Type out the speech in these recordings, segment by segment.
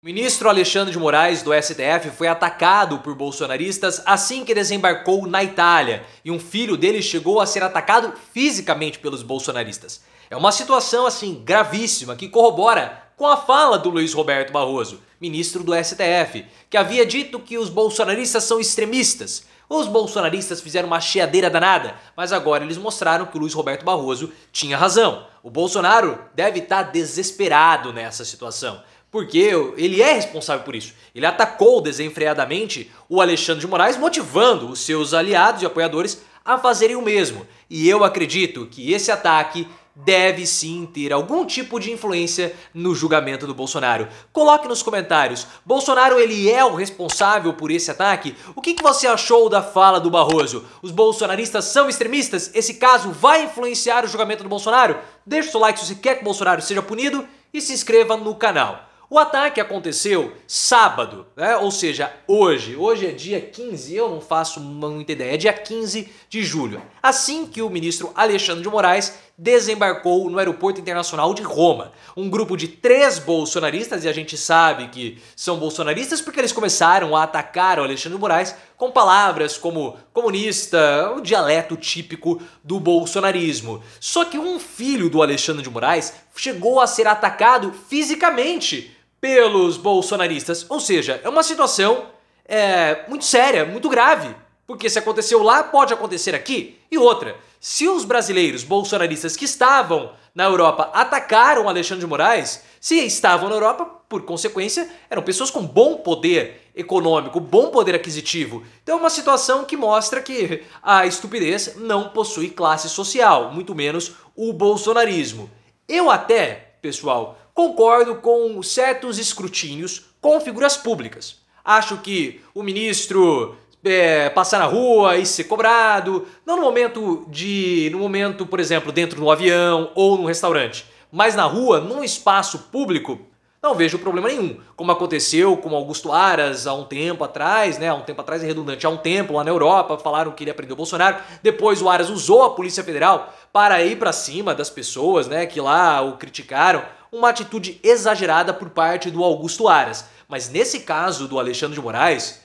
Ministro Alexandre de Moraes, do STF, foi atacado por bolsonaristas assim que desembarcou na Itália, e um filho dele chegou a ser atacado fisicamente pelos bolsonaristas. É uma situação assim gravíssima que corrobora com a fala do Luiz Roberto Barroso, ministro do STF, que havia dito que os bolsonaristas são extremistas. Os bolsonaristas fizeram uma chiadeira danada, mas agora eles mostraram que o Luiz Roberto Barroso tinha razão. O Bolsonaro deve estar desesperado nessa situação, porque ele é responsável por isso. Ele atacou desenfreadamente o Alexandre de Moraes, motivando os seus aliados e apoiadores a fazerem o mesmo. E eu acredito que esse ataque deve sim ter algum tipo de influência no julgamento do Bolsonaro. Coloque nos comentários, Bolsonaro ele é o responsável por esse ataque? O que você achou da fala do Barroso? Os bolsonaristas são extremistas? Esse caso vai influenciar o julgamento do Bolsonaro? Deixe o seu like se você quer que o Bolsonaro seja punido e se inscreva no canal. O ataque aconteceu sábado, né? Ou seja, hoje é dia 15, eu não faço muita ideia, é dia 15 de julho. Assim que o ministro Alexandre de Moraes desembarcou no Aeroporto Internacional de Roma. Um grupo de 3 bolsonaristas, e a gente sabe que são bolsonaristas porque eles começaram a atacar o Alexandre de Moraes com palavras como comunista, o dialeto típico do bolsonarismo. Só que um filho do Alexandre de Moraes chegou a ser atacado fisicamente pelos bolsonaristas. Ou seja, é uma situação muito séria, muito grave. Porque se aconteceu lá, pode acontecer aqui. E outra, se os brasileiros bolsonaristas que estavam na Europa atacaram Alexandre de Moraes, se estavam na Europa, por consequência, eram pessoas com bom poder econômico, bom poder aquisitivo. Então é uma situação que mostra que a estupidez não possui classe social, muito menos o bolsonarismo. Eu até, pessoal, concordo com certos escrutínios com figuras públicas. Acho que o ministro passar na rua e ser cobrado, não no momento, por exemplo, dentro do avião ou num restaurante, mas na rua, num espaço público, não vejo problema nenhum. Como aconteceu com Augusto Aras há um tempo atrás, né? Há um tempo atrás é redundante, há um tempo lá na Europa, falaram que ele prender o Bolsonaro. Depois o Aras usou a Polícia Federal para ir para cima das pessoas, né? Que lá o criticaram. Uma atitude exagerada por parte do Augusto Aras. Mas nesse caso do Alexandre de Moraes,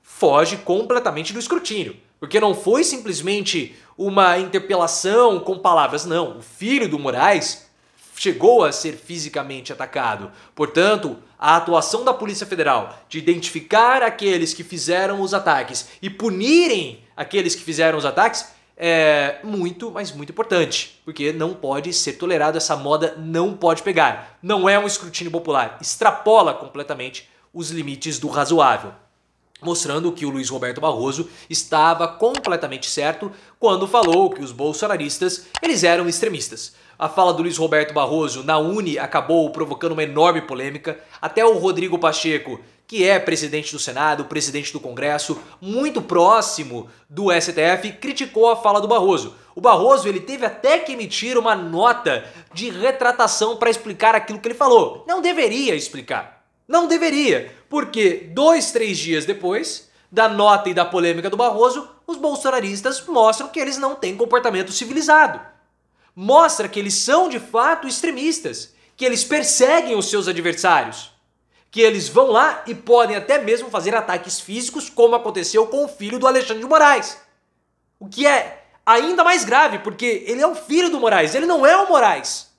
foge completamente do escrutínio. Porque não foi simplesmente uma interpelação com palavras, não. O filho do Moraes chegou a ser fisicamente atacado. Portanto, a atuação da Polícia Federal de identificar aqueles que fizeram os ataques e punirem aqueles que fizeram os ataques é muito, mas muito importante. Porque não pode ser tolerado, essa moda não pode pegar. Não é um escrutínio popular, extrapola completamente os limites do razoável. Mostrando que o Luiz Roberto Barroso estava completamente certo quando falou que os bolsonaristas eles eram extremistas. A fala do Luiz Roberto Barroso na Uni acabou provocando uma enorme polêmica. Até o Rodrigo Pacheco, que é presidente do Senado, presidente do Congresso, muito próximo do STF, criticou a fala do Barroso. O Barroso ele teve até que emitir uma nota de retratação para explicar aquilo que ele falou. Não deveria explicar. Não deveria, porque 2, 3 dias depois da nota e da polêmica do Barroso, os bolsonaristas mostram que eles não têm comportamento civilizado. Mostra que eles são de fato extremistas, que eles perseguem os seus adversários, que eles vão lá e podem até mesmo fazer ataques físicos, como aconteceu com o filho do Alexandre de Moraes. O que é ainda mais grave, porque ele é o filho do Moraes, ele não é o Moraes.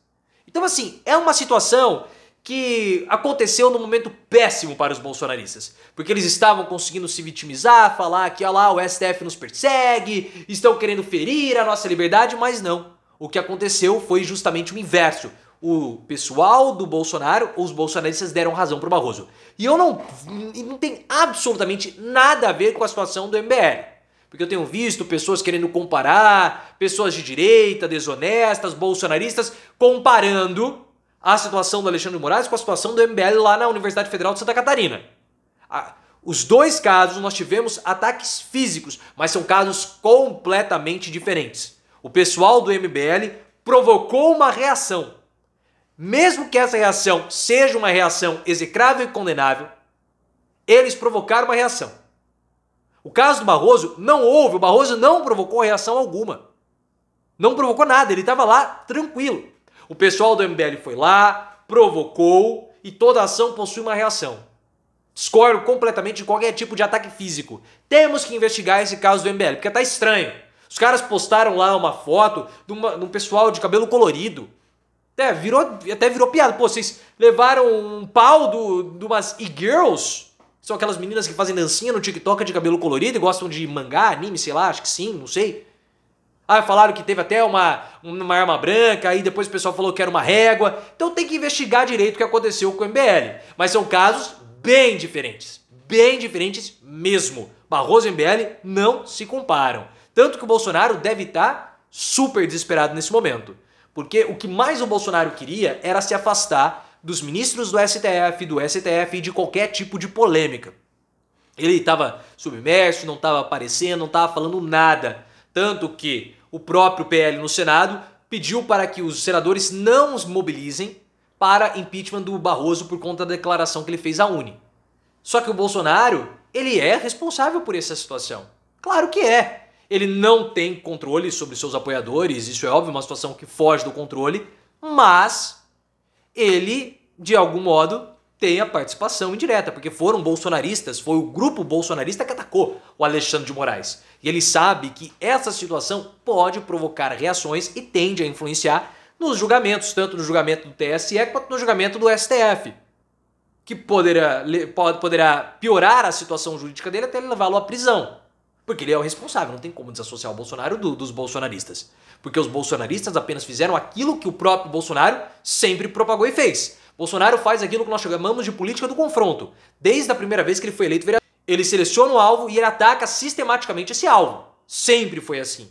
Então assim, é uma situação que aconteceu num momento péssimo para os bolsonaristas, porque eles estavam conseguindo se vitimizar, falar que lá o STF nos persegue, estão querendo ferir a nossa liberdade, mas não. O que aconteceu foi justamente o inverso. O pessoal do Bolsonaro, os bolsonaristas deram razão para o Barroso. E não tem absolutamente nada a ver com a situação do MBL. Porque eu tenho visto pessoas querendo comparar, pessoas de direita, desonestas, bolsonaristas, comparando a situação do Alexandre de Moraes com a situação do MBL lá na Universidade Federal de Santa Catarina. Os dois casos nós tivemos ataques físicos, mas são casos completamente diferentes. O pessoal do MBL provocou uma reação. Mesmo que essa reação seja uma reação execrável e condenável, eles provocaram uma reação. O caso do Barroso não houve, o Barroso não provocou reação alguma. Não provocou nada, ele estava lá tranquilo. O pessoal do MBL foi lá, provocou e toda ação possui uma reação. Discordo completamente de qualquer tipo de ataque físico. Temos que investigar esse caso do MBL, porque tá estranho. Os caras postaram lá uma foto de um pessoal de cabelo colorido. Até virou piada. Pô, vocês levaram um pau de umas e-girls? São aquelas meninas que fazem dancinha no TikTok de cabelo colorido e gostam de mangá, anime, sei lá, acho que sim, não sei. Ah, falaram que teve até uma arma branca, aí depois o pessoal falou que era uma régua. Então tem que investigar direito o que aconteceu com o MBL. Mas são casos bem diferentes mesmo. Barroso e MBL não se comparam. Tanto que o Bolsonaro deve estar super desesperado nesse momento. Porque o que mais o Bolsonaro queria era se afastar dos ministros do STF e de qualquer tipo de polêmica. Ele estava submerso, não estava aparecendo, não estava falando nada. Tanto que o próprio PL no Senado pediu para que os senadores não os mobilizem para impeachment do Barroso por conta da declaração que ele fez à UNE. Só que o Bolsonaro, ele é responsável por essa situação. Claro que é. Ele não tem controle sobre seus apoiadores, isso é óbvio, uma situação que foge do controle, mas ele, de algum modo, tem a participação indireta, porque foram bolsonaristas, foi o grupo bolsonarista que atacou o Alexandre de Moraes. E ele sabe que essa situação pode provocar reações e tende a influenciar nos julgamentos, tanto no julgamento do TSE quanto no julgamento do STF, que poderá piorar a situação jurídica dele até ele levá-lo à prisão. Porque ele é o responsável, não tem como desassociar o Bolsonaro dos bolsonaristas. Porque os bolsonaristas apenas fizeram aquilo que o próprio Bolsonaro sempre propagou e fez. Bolsonaro faz aquilo que nós chamamos de política do confronto. Desde a primeira vez que ele foi eleito vereador, ele seleciona o alvo e ele ataca sistematicamente esse alvo. Sempre foi assim.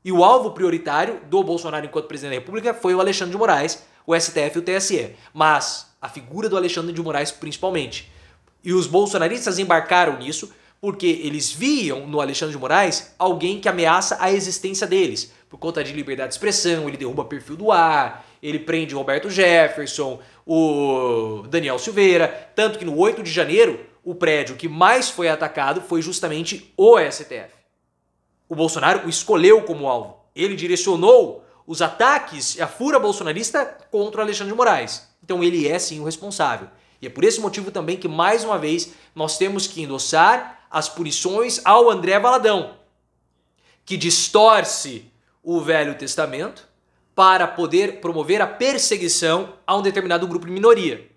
E o alvo prioritário do Bolsonaro enquanto presidente da República foi o Alexandre de Moraes, o STF e o TSE. Mas a figura do Alexandre de Moraes principalmente. E os bolsonaristas embarcaram nisso porque eles viam no Alexandre de Moraes alguém que ameaça a existência deles. Por conta de liberdade de expressão, ele derruba perfil do ar, ele prende o Roberto Jefferson, o Daniel Silveira. Tanto que no 8 de janeiro, o prédio que mais foi atacado foi justamente o STF. O Bolsonaro o escolheu como alvo. Ele direcionou os ataques e a fúria bolsonarista contra o Alexandre de Moraes. Então ele é sim o responsável. E é por esse motivo também que, mais uma vez, nós temos que endossar as punições ao André Valadão, que distorce o Velho Testamento para poder promover a perseguição a um determinado grupo de minoria.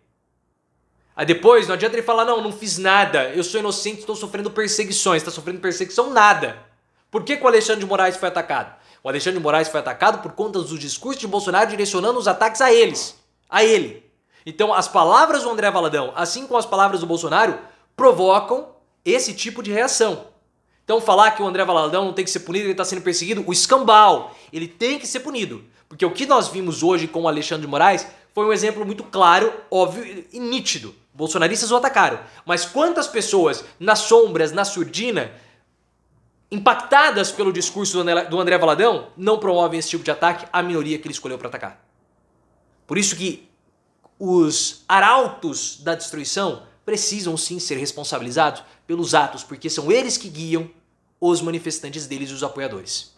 Aí depois não adianta ele falar, não fiz nada, eu sou inocente, estou sofrendo perseguições. Está sofrendo perseguição nada. Por que o Alexandre de Moraes foi atacado? O Alexandre de Moraes foi atacado por conta dos discursos de Bolsonaro direcionando os ataques a ele. Então as palavras do André Valadão, assim como as palavras do Bolsonaro, provocam esse tipo de reação. Então falar que o André Valadão não tem que ser punido, ele está sendo perseguido, o escambau, ele tem que ser punido. Porque o que nós vimos hoje com o Alexandre de Moraes foi um exemplo muito claro, óbvio e nítido. Bolsonaristas o atacaram. Mas quantas pessoas nas sombras, na surdina, impactadas pelo discurso do André Valadão, não promovem esse tipo de ataque à minoria que ele escolheu para atacar? Por isso que os arautos da destruição precisam sim ser responsabilizados pelos atos, porque são eles que guiam os manifestantes deles e os apoiadores.